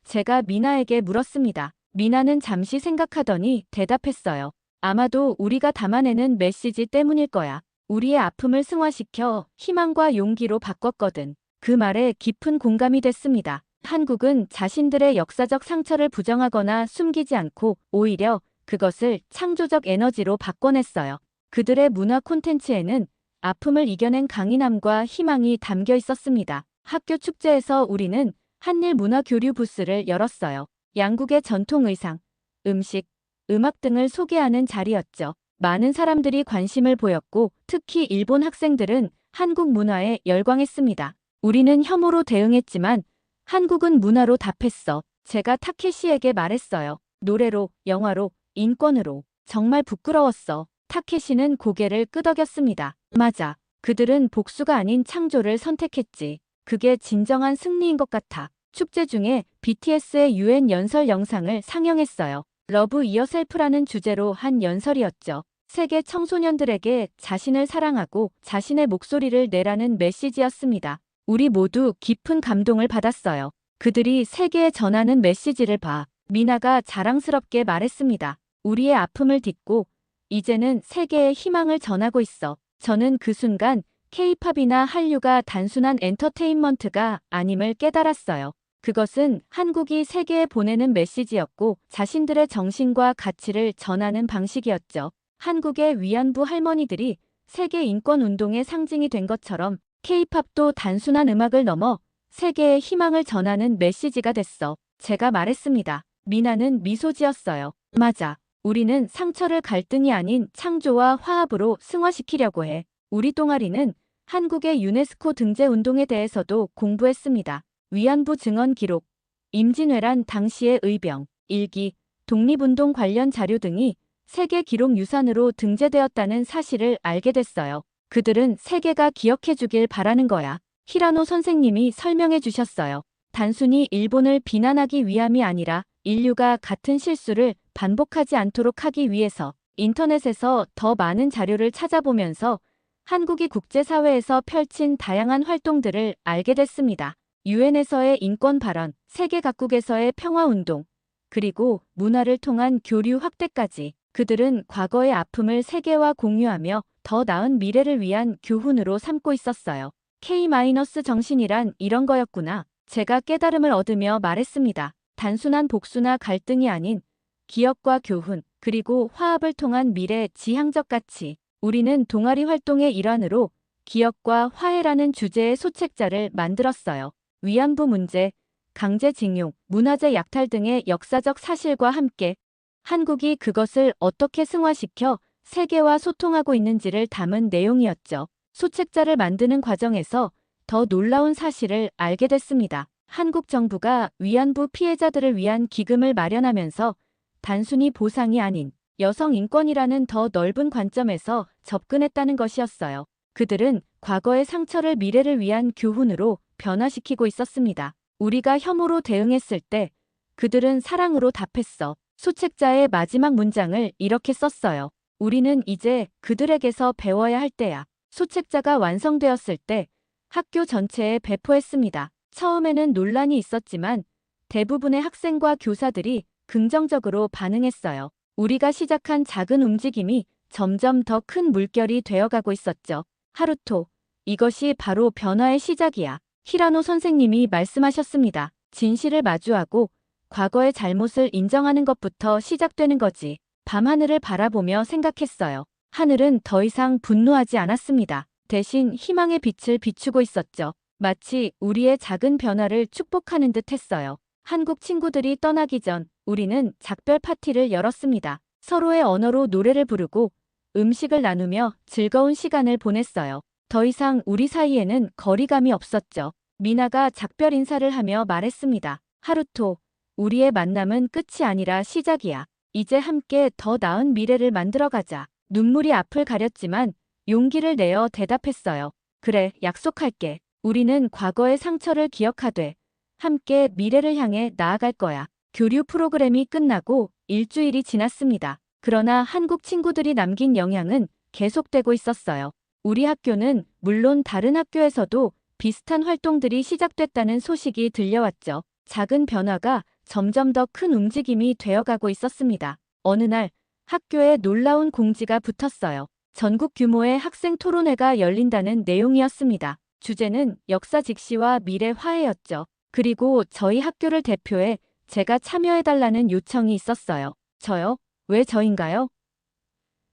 제가 미나에게 물었습니다. 미나는 잠시 생각하더니 대답했어요. 아마도 우리가 담아내는 메시지 때문일 거야. 우리의 아픔을 승화시켜 희망과 용기로 바꿨거든. 그 말에 깊은 공감이 됐습니다. 한국은 자신들의 역사적 상처를 부정하거나 숨기지 않고 오히려 그것을 창조적 에너지로 바꿔냈어요. 그들의 문화 콘텐츠에는 아픔을 이겨낸 강인함과 희망이 담겨 있었습니다. 학교 축제에서 우리는 한일 문화 교류 부스를 열었어요. 양국의 전통 의상, 음식, 음악 등을 소개하는 자리였죠. 많은 사람들이 관심을 보였고 특히 일본 학생들은 한국 문화에 열광했습니다. 우리는 혐오로 대응했지만 한국은 문화로 답했어. 제가 타케시에게 말했어요. 노래로, 영화로, 인권으로. 정말 부끄러웠어. 타케시는 고개를 끄덕였습니다. 맞아. 그들은 복수가 아닌 창조를 선택했지. 그게 진정한 승리인 것 같아. 축제 중에 BTS의 UN 연설 영상을 상영했어요. 러브 이어셀프라는 주제로 한 연설이었죠. 세계 청소년들에게 자신을 사랑하고 자신의 목소리를 내라는 메시지였습니다. 우리 모두 깊은 감동을 받았어요. 그들이 세계에 전하는 메시지를 봐. 미나가 자랑스럽게 말했습니다. 우리의 아픔을 딛고 이제는 세계에 희망을 전하고 있어. 저는 그 순간 K-팝이나 한류가 단순한 엔터테인먼트가 아님을 깨달았어요. 그것은 한국이 세계에 보내는 메시지였고 자신들의 정신과 가치를 전하는 방식이었죠. 한국의 위안부 할머니들이 세계 인권 운동의 상징이 된 것처럼 K-팝도 단순한 음악을 넘어 세계에 희망을 전하는 메시지가 됐어. 제가 말했습니다. 미나는 미소 지었어요. 맞아. 우리는 상처를 갈등이 아닌 창조와 화합으로 승화시키려고 해. 우리 동아리는 한국의 유네스코 등재 운동에 대해서도 공부했습니다. 위안부 증언 기록, 임진왜란 당시의 의병, 일기, 독립운동 관련 자료 등이 세계 기록 유산으로 등재되었다는 사실을 알게 됐어요. 그들은 세계가 기억해 주길 바라는 거야. 히라노 선생님이 설명해 주셨어요. 단순히 일본을 비난하기 위함이 아니라 인류가 같은 실수를 반복하지 않도록 하기 위해서. 인터넷에서 더 많은 자료를 찾아보면서 한국이 국제사회에서 펼친 다양한 활동들을 알게 됐습니다. 유엔에서의 인권 발언, 세계 각국에서의 평화운동, 그리고 문화를 통한 교류 확대까지. 그들은 과거의 아픔을 세계와 공유하며 더 나은 미래를 위한 교훈으로 삼고 있었어요. K-정신이란 이런 거였구나. 제가 깨달음을 얻으며 말했습니다. 단순한 복수나 갈등이 아닌 기억과 교훈, 그리고 화합을 통한 미래 지향적 가치. 우리는 동아리 활동의 일환으로 기억과 화해라는 주제의 소책자를 만들었어요. 위안부 문제, 강제징용, 문화재 약탈 등의 역사적 사실과 함께 한국이 그것을 어떻게 승화시켜 세계와 소통하고 있는지를 담은 내용이었죠. 소책자를 만드는 과정에서 더 놀라운 사실을 알게 됐습니다. 한국 정부가 위안부 피해자들을 위한 기금을 마련하면서 단순히 보상이 아닌 여성 인권이라는 더 넓은 관점에서 접근했다는 것이었어요. 그들은 과거의 상처를 미래를 위한 교훈으로 변화시키고 있었습니다. 우리가 혐오로 대응했을 때 그들은 사랑으로 답했어. 소책자의 마지막 문장을 이렇게 썼어요. 우리는 이제 그들에게서 배워야 할 때야. 소책자가 완성되었을 때 학교 전체에 배포했습니다. 처음에는 논란이 있었지만 대부분의 학생과 교사들이 긍정적으로 반응했어요. 우리가 시작한 작은 움직임이 점점 더 큰 물결이 되어가고 있었죠. 하루토, 이것이 바로 변화의 시작이야. 히라노 선생님이 말씀하셨습니다. 진실을 마주하고 과거의 잘못을 인정하는 것부터 시작되는 거지. 밤하늘을 바라보며 생각했어요. 하늘은 더 이상 분노하지 않았습니다. 대신 희망의 빛을 비추고 있었죠. 마치 우리의 작은 변화를 축복하는 듯 했어요. 한국 친구들이 떠나기 전 우리는 작별 파티를 열었습니다. 서로의 언어로 노래를 부르고 음식을 나누며 즐거운 시간을 보냈어요. 더 이상 우리 사이에는 거리감이 없었죠. 미나가 작별 인사를 하며 말했습니다. 하루토, 우리의 만남은 끝이 아니라 시작이야. 이제 함께 더 나은 미래를 만들어가자. 눈물이 앞을 가렸지만 용기를 내어 대답했어요. 그래, 약속할게. 우리는 과거의 상처를 기억하되 함께 미래를 향해 나아갈 거야. 교류 프로그램이 끝나고 일주일이 지났습니다. 그러나 한국 친구들이 남긴 영향은 계속되고 있었어요. 우리 학교는 물론 다른 학교에서도 비슷한 활동들이 시작됐다는 소식이 들려왔죠. 작은 변화가 점점 더 큰 움직임이 되어가고 있었습니다. 어느 날 학교에 놀라운 공지가 붙었어요. 전국 규모의 학생 토론회가 열린다는 내용이었습니다. 주제는 역사 직시와 미래 화해였죠. 그리고 저희 학교를 대표해 제가 참여해달라는 요청이 있었어요. 저요? 왜 저인가요?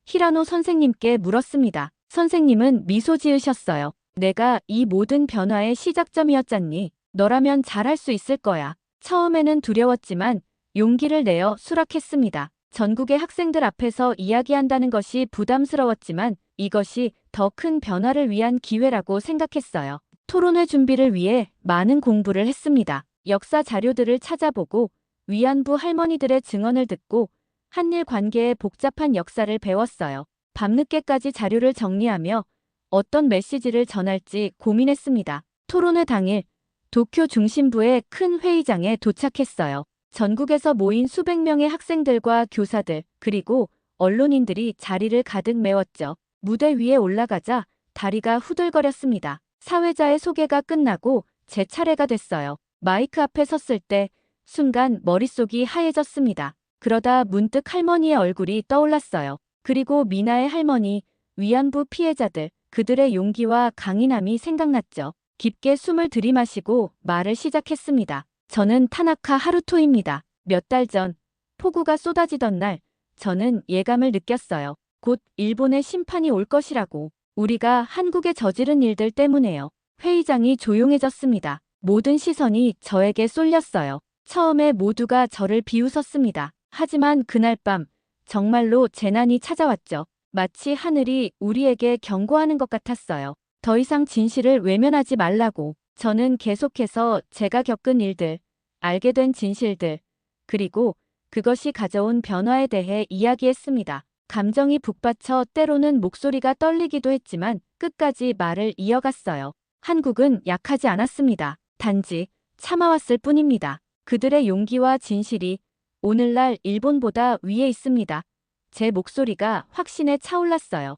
히라노 선생님께 물었습니다. 선생님은 미소 지으셨어요. 내가 이 모든 변화의 시작점이었잖니. 너라면 잘할 수 있을 거야. 처음에는 두려웠지만 용기를 내어 수락했습니다. 전국의 학생들 앞에서 이야기한다는 것이 부담스러웠지만 이것이 더 큰 변화를 위한 기회라고 생각했어요. 토론회 준비를 위해 많은 공부를 했습니다. 역사 자료들을 찾아보고 위안부 할머니들의 증언을 듣고 한일 관계의 복잡한 역사를 배웠어요. 밤늦게까지 자료를 정리하며 어떤 메시지를 전할지 고민했습니다. 토론회 당일 도쿄 중심부의 큰 회의장에 도착했어요. 전국에서 모인 수백 명의 학생들과 교사들 그리고 언론인들이 자리를 가득 메웠죠. 무대 위에 올라가자 다리가 후들거렸습니다. 사회자의 소개가 끝나고 제 차례가 됐어요. 마이크 앞에 섰을 때 순간 머릿속이 하얘졌습니다. 그러다 문득 할머니의 얼굴이 떠올랐어요. 그리고 미나의 할머니, 위안부 피해자들, 그들의 용기와 강인함이 생각났죠. 깊게 숨을 들이마시고 말을 시작했습니다. 저는 타나카 하루토입니다. 몇 달 전 폭우가 쏟아지던 날 저는 예감을 느꼈어요. 곧 일본의 심판이 올 것이라고. 우리가 한국에 저지른 일들 때문에요. 회의장이 조용해졌습니다. 모든 시선이 저에게 쏠렸어요. 처음에 모두가 저를 비웃었습니다. 하지만 그날 밤 정말로 재난이 찾아왔죠. 마치 하늘이 우리에게 경고하는 것 같았어요. 더 이상 진실을 외면하지 말라고. 저는 계속해서 제가 겪은 일들, 알게 된 진실들, 그리고 그것이 가져온 변화에 대해 이야기했습니다. 감정이 북받쳐 때로는 목소리가 떨리기도 했지만 끝까지 말을 이어갔어요. 한국은 약하지 않았습니다. 단지 참아왔을 뿐입니다. 그들의 용기와 진실이 오늘날 일본보다 위에 있습니다. 제 목소리가 확신에 차올랐어요.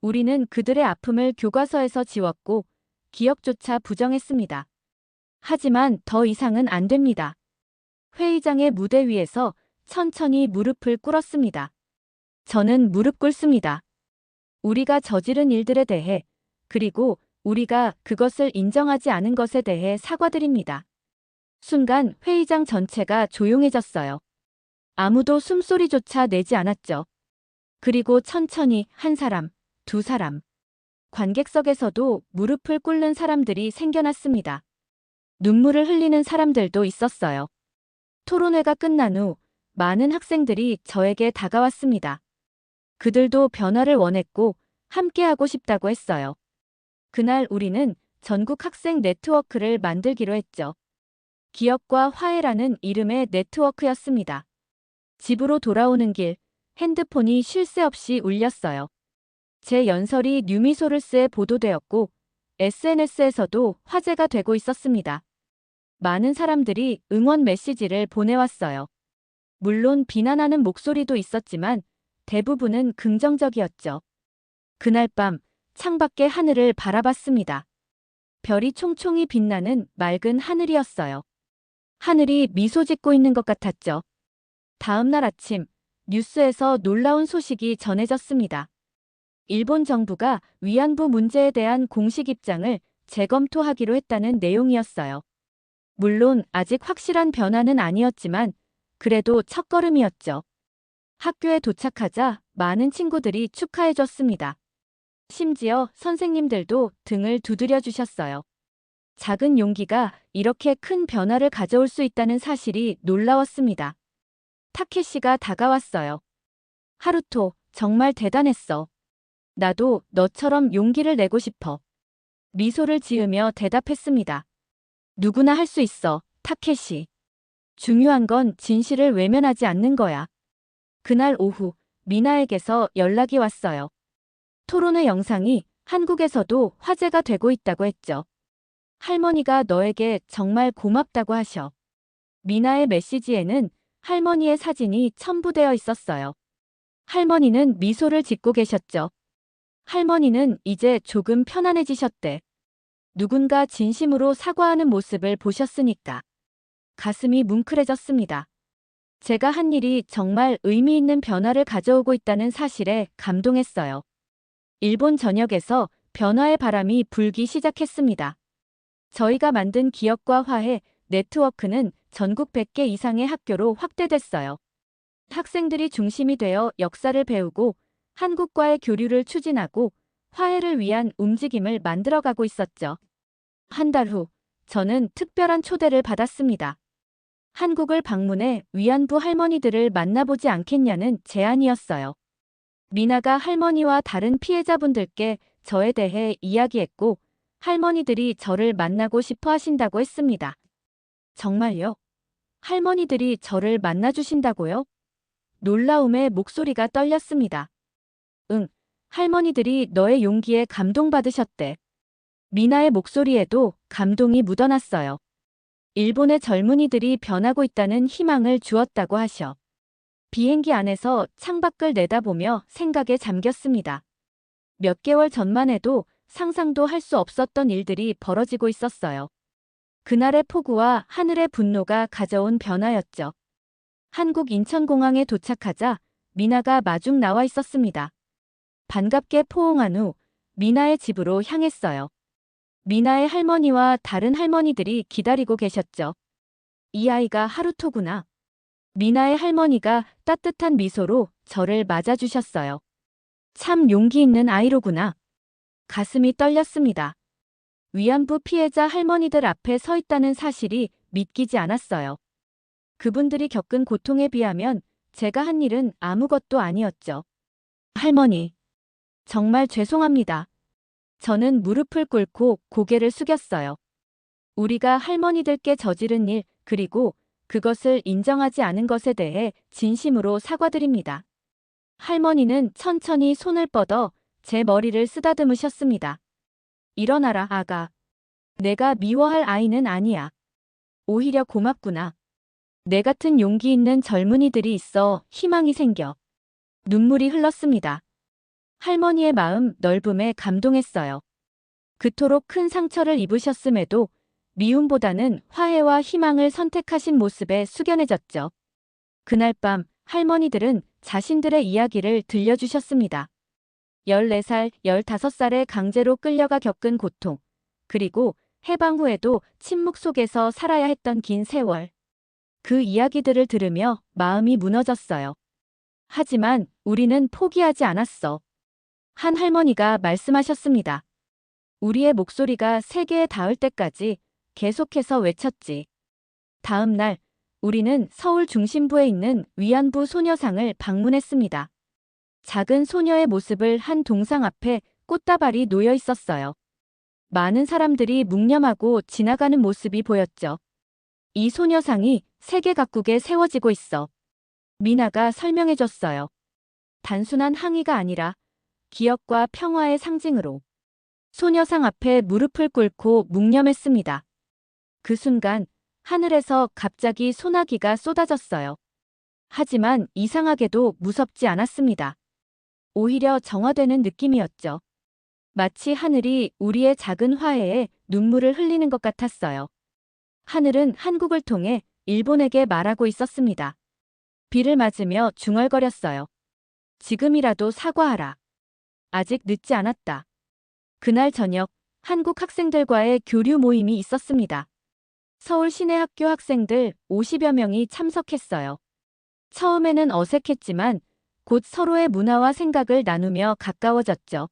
우리는 그들의 아픔을 교과서에서 지웠고 기억조차 부정했습니다. 하지만 더 이상은 안 됩니다. 회의장의 무대 위에서 천천히 무릎을 꿇었습니다. 저는 무릎 꿇습니다. 우리가 저지른 일들에 대해 그리고 우리가 그것을 인정하지 않은 것에 대해 사과드립니다. 순간 회의장 전체가 조용해졌어요. 아무도 숨소리조차 내지 않았죠. 그리고 천천히 한 사람, 두 사람. 관객석에서도 무릎을 꿇는 사람들이 생겨났습니다. 눈물을 흘리는 사람들도 있었어요. 토론회가 끝난 후 많은 학생들이 저에게 다가왔습니다. 그들도 변화를 원했고 함께하고 싶다고 했어요. 그날 우리는 전국 학생 네트워크를 만들기로 했죠. 기억과 화해라는 이름의 네트워크였습니다. 집으로 돌아오는 길, 핸드폰이 쉴 새 없이 울렸어요. 제 연설이 뉴미소르스에 보도되었고 SNS에서도 화제가 되고 있었습니다. 많은 사람들이 응원 메시지를 보내왔어요. 물론 비난하는 목소리도 있었지만 대부분은 긍정적이었죠. 그날 밤 창밖의 하늘을 바라봤습니다. 별이 총총히 빛나는 맑은 하늘이었어요. 하늘이 미소 짓고 있는 것 같았죠. 다음 날 아침 뉴스에서 놀라운 소식이 전해졌습니다. 일본 정부가 위안부 문제에 대한 공식 입장을 재검토하기로 했다는 내용이었어요. 물론 아직 확실한 변화는 아니었지만 그래도 첫걸음이었죠. 학교에 도착하자 많은 친구들이 축하해줬습니다. 심지어 선생님들도 등을 두드려 주셨어요. 작은 용기가 이렇게 큰 변화를 가져올 수 있다는 사실이 놀라웠습니다. 타케시가 다가왔어요. 하루토, 정말 대단했어. 나도 너처럼 용기를 내고 싶어. 미소를 지으며 대답했습니다. 누구나 할 수 있어, 타케시. 중요한 건 진실을 외면하지 않는 거야. 그날 오후, 미나에게서 연락이 왔어요. 토론회 영상이 한국에서도 화제가 되고 있다고 했죠. 할머니가 너에게 정말 고맙다고 하셔. 미나의 메시지에는 할머니의 사진이 첨부되어 있었어요. 할머니는 미소를 짓고 계셨죠. 할머니는 이제 조금 편안해지셨대. 누군가 진심으로 사과하는 모습을 보셨으니까. 가슴이 뭉클해졌습니다. 제가 한 일이 정말 의미 있는 변화를 가져오고 있다는 사실에 감동했어요. 일본 전역에서 변화의 바람이 불기 시작했습니다. 저희가 만든 기억과 화해 네트워크는 전국 100개 이상의 학교로 확대됐어요. 학생들이 중심이 되어 역사를 배우고 한국과의 교류를 추진하고 화해를 위한 움직임을 만들어가고 있었죠. 한 달 후, 저는 특별한 초대를 받았습니다. 한국을 방문해 위안부 할머니들을 만나보지 않겠냐는 제안이었어요. 미나가 할머니와 다른 피해자분들께 저에 대해 이야기했고 할머니들이 저를 만나고 싶어 하신다고 했습니다. 정말요? 할머니들이 저를 만나주신다고요? 놀라움에 목소리가 떨렸습니다. 응, 할머니들이 너의 용기에 감동받으셨대. 미나의 목소리에도 감동이 묻어났어요. 일본의 젊은이들이 변하고 있다는 희망을 주었다고 하셔. 비행기 안에서 창밖을 내다보며 생각에 잠겼습니다. 몇 개월 전만 해도 상상도 할 수 없었던 일들이 벌어지고 있었어요. 그날의 폭우와 하늘의 분노가 가져온 변화였죠. 한국 인천공항에 도착하자 미나가 마중 나와 있었습니다. 반갑게 포옹한 후 미나의 집으로 향했어요. 미나의 할머니와 다른 할머니들이 기다리고 계셨죠. 이 아이가 하루토구나. 미나의 할머니가 따뜻한 미소로 저를 맞아주셨어요. 참 용기 있는 아이로구나. 가슴이 떨렸습니다. 위안부 피해자 할머니들 앞에 서 있다는 사실이 믿기지 않았어요. 그분들이 겪은 고통에 비하면 제가 한 일은 아무것도 아니었죠. 할머니, 정말 죄송합니다. 저는 무릎을 꿇고 고개를 숙였어요. 우리가 할머니들께 저지른 일, 그리고 그것을 인정하지 않은 것에 대해 진심으로 사과드립니다. 할머니는 천천히 손을 뻗어 제 머리를 쓰다듬으셨습니다. 일어나라, 아가. 내가 미워할 아이는 아니야. 오히려 고맙구나. 내 같은 용기 있는 젊은이들이 있어 희망이 생겨. 눈물이 흘렀습니다. 할머니의 마음 넓음에 감동했어요. 그토록 큰 상처를 입으셨음에도 미움보다는 화해와 희망을 선택하신 모습에 숙연해졌죠. 그날 밤 할머니들은 자신들의 이야기를 들려주셨습니다. 14살, 15살에 강제로 끌려가 겪은 고통, 그리고 해방 후에도 침묵 속에서 살아야 했던 긴 세월. 그 이야기들을 들으며 마음이 무너졌어요. 하지만 우리는 포기하지 않았어. 한 할머니가 말씀하셨습니다. 우리의 목소리가 세계에 닿을 때까지 계속해서 외쳤지. 다음 날 우리는 서울 중심부에 있는 위안부 소녀상을 방문했습니다. 작은 소녀의 모습을 한 동상 앞에 꽃다발이 놓여 있었어요. 많은 사람들이 묵념하고 지나가는 모습이 보였죠. 이 소녀상이 세계 각국에 세워지고 있어. 미나가 설명해줬어요. 단순한 항의가 아니라 기억과 평화의 상징으로. 소녀상 앞에 무릎을 꿇고 묵념했습니다. 그 순간 하늘에서 갑자기 소나기가 쏟아졌어요. 하지만 이상하게도 무섭지 않았습니다. 오히려 정화되는 느낌이었죠. 마치 하늘이 우리의 작은 화해에 눈물을 흘리는 것 같았어요. 하늘은 한국을 통해 일본에게 말하고 있었습니다. 비를 맞으며 중얼거렸어요. 지금이라도 사과하라. 아직 늦지 않았다. 그날 저녁 한국 학생들과의 교류 모임이 있었습니다. 서울 시내학교 학생들 50여 명이 참석했어요. 처음에는 어색했지만 곧 서로의 문화와 생각을 나누며 가까워졌죠.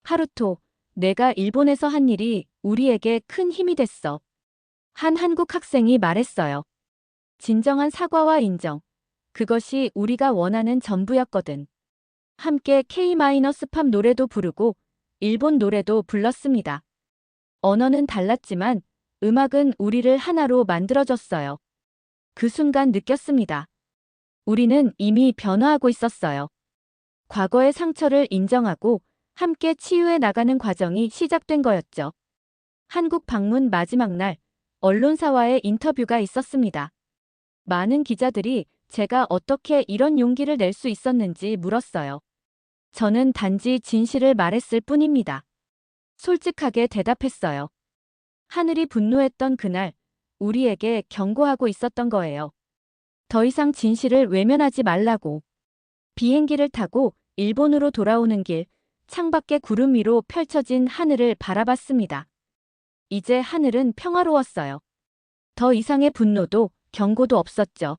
하루토, 내가 일본에서 한 일이 우리에게 큰 힘이 됐어. 한 한국 학생이 말했어요. 진정한 사과와 인정. 그것이 우리가 원하는 전부였거든. 함께 K-팝 노래도 부르고 일본 노래도 불렀습니다. 언어는 달랐지만 음악은 우리를 하나로 만들어줬어요. 그 순간 느꼈습니다. 우리는 이미 변화하고 있었어요. 과거의 상처를 인정하고 함께 치유해 나가는 과정이 시작된 거였죠. 한국 방문 마지막 날, 언론사와의 인터뷰가 있었습니다. 많은 기자들이 제가 어떻게 이런 용기를 낼 수 있었는지 물었어요. 저는 단지 진실을 말했을 뿐입니다. 솔직하게 대답했어요. 하늘이 분노했던 그날, 우리에게 경고하고 있었던 거예요. 더 이상 진실을 외면하지 말라고. 비행기를 타고 일본으로 돌아오는 길, 창밖에 구름 위로 펼쳐진 하늘을 바라봤습니다. 이제 하늘은 평화로웠어요. 더 이상의 분노도 경고도 없었죠.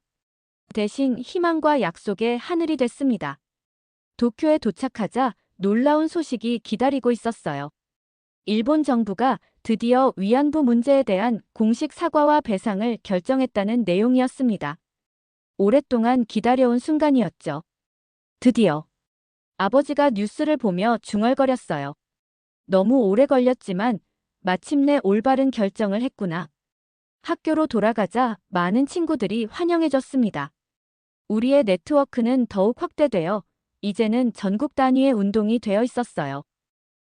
대신 희망과 약속의 하늘이 됐습니다. 도쿄에 도착하자 놀라운 소식이 기다리고 있었어요. 일본 정부가 드디어 위안부 문제에 대한 공식 사과와 배상을 결정했다는 내용이었습니다. 오랫동안 기다려온 순간이었죠. 드디어. 아버지가 뉴스를 보며 중얼거렸어요. 너무 오래 걸렸지만 마침내 올바른 결정을 했구나. 학교로 돌아가자 많은 친구들이 환영해줬습니다. 우리의 네트워크는 더욱 확대되어 이제는 전국 단위의 운동이 되어 있었어요.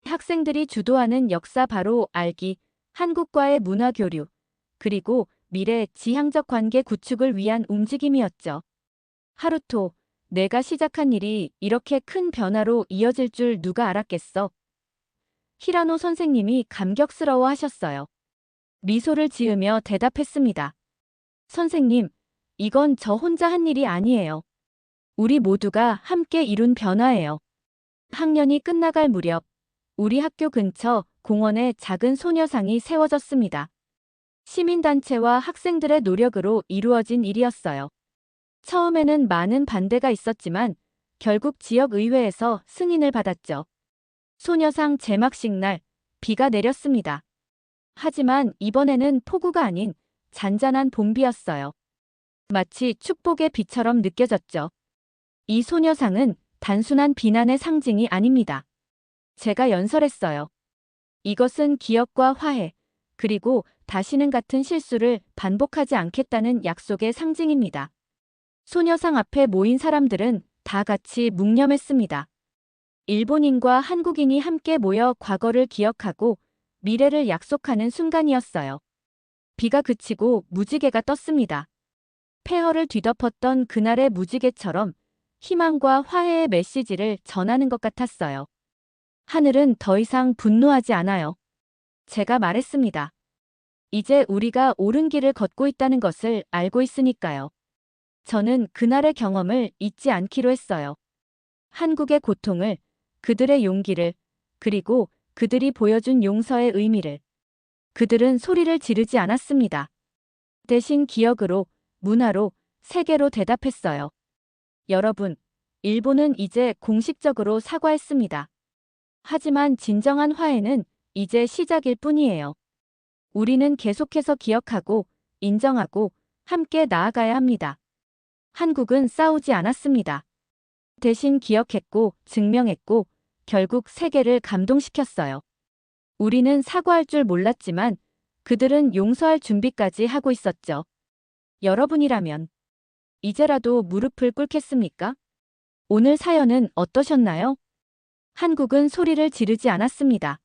학생들이 주도하는 역사 바로 알기, 한국과의 문화 교류, 그리고 미래 지향적 관계 구축을 위한 움직임이었죠. 하루토, 내가 시작한 일이 이렇게 큰 변화로 이어질 줄 누가 알았겠어? 히라노 선생님이 감격스러워 하셨어요. 미소를 지으며 대답했습니다. 선생님, 이건 저 혼자 한 일이 아니에요. 우리 모두가 함께 이룬 변화예요. 학년이 끝나갈 무렵, 우리 학교 근처 공원에 작은 소녀상이 세워졌습니다. 시민단체와 학생들의 노력으로 이루어진 일이었어요. 처음에는 많은 반대가 있었지만 결국 지역의회에서 승인을 받았죠. 소녀상 제막식 날, 비가 내렸습니다. 하지만 이번에는 폭우가 아닌 잔잔한 봄비였어요. 마치 축복의 비처럼 느껴졌죠. 이 소녀상은 단순한 비난의 상징이 아닙니다. 제가 연설했어요. 이것은 기억과 화해, 그리고 다시는 같은 실수를 반복하지 않겠다는 약속의 상징입니다. 소녀상 앞에 모인 사람들은 다 같이 묵념했습니다. 일본인과 한국인이 함께 모여 과거를 기억하고 미래를 약속하는 순간이었어요. 비가 그치고 무지개가 떴습니다. 폐허를 뒤덮었던 그날의 무지개처럼 희망과 화해의 메시지를 전하는 것 같았어요. 하늘은 더 이상 분노하지 않아요. 제가 말했습니다. 이제 우리가 옳은 길을 걷고 있다는 것을 알고 있으니까요. 저는 그날의 경험을 잊지 않기로 했어요. 한국의 고통을, 그들의 용기를, 그리고 그들이 보여준 용서의 의미를. 그들은 소리를 지르지 않았습니다. 대신 기억으로, 문화로, 세계로 대답했어요. 여러분, 일본은 이제 공식적으로 사과했습니다. 하지만 진정한 화해는 이제 시작일 뿐이에요. 우리는 계속해서 기억하고, 인정하고, 함께 나아가야 합니다. 한국은 싸우지 않았습니다. 대신 기억했고, 증명했고, 결국 세계를 감동시켰어요. 우리는 사과할 줄 몰랐지만 그들은 용서할 준비까지 하고 있었죠. 여러분이라면 이제라도 무릎을 꿇겠습니까? 오늘 사연은 어떠셨나요? 한국은 소리를 지르지 않았습니다.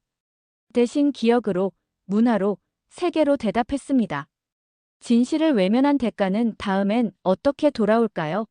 대신 기억으로, 문화로, 세계로 대답했습니다. 진실을 외면한 대가는 다음엔 어떻게 돌아올까요?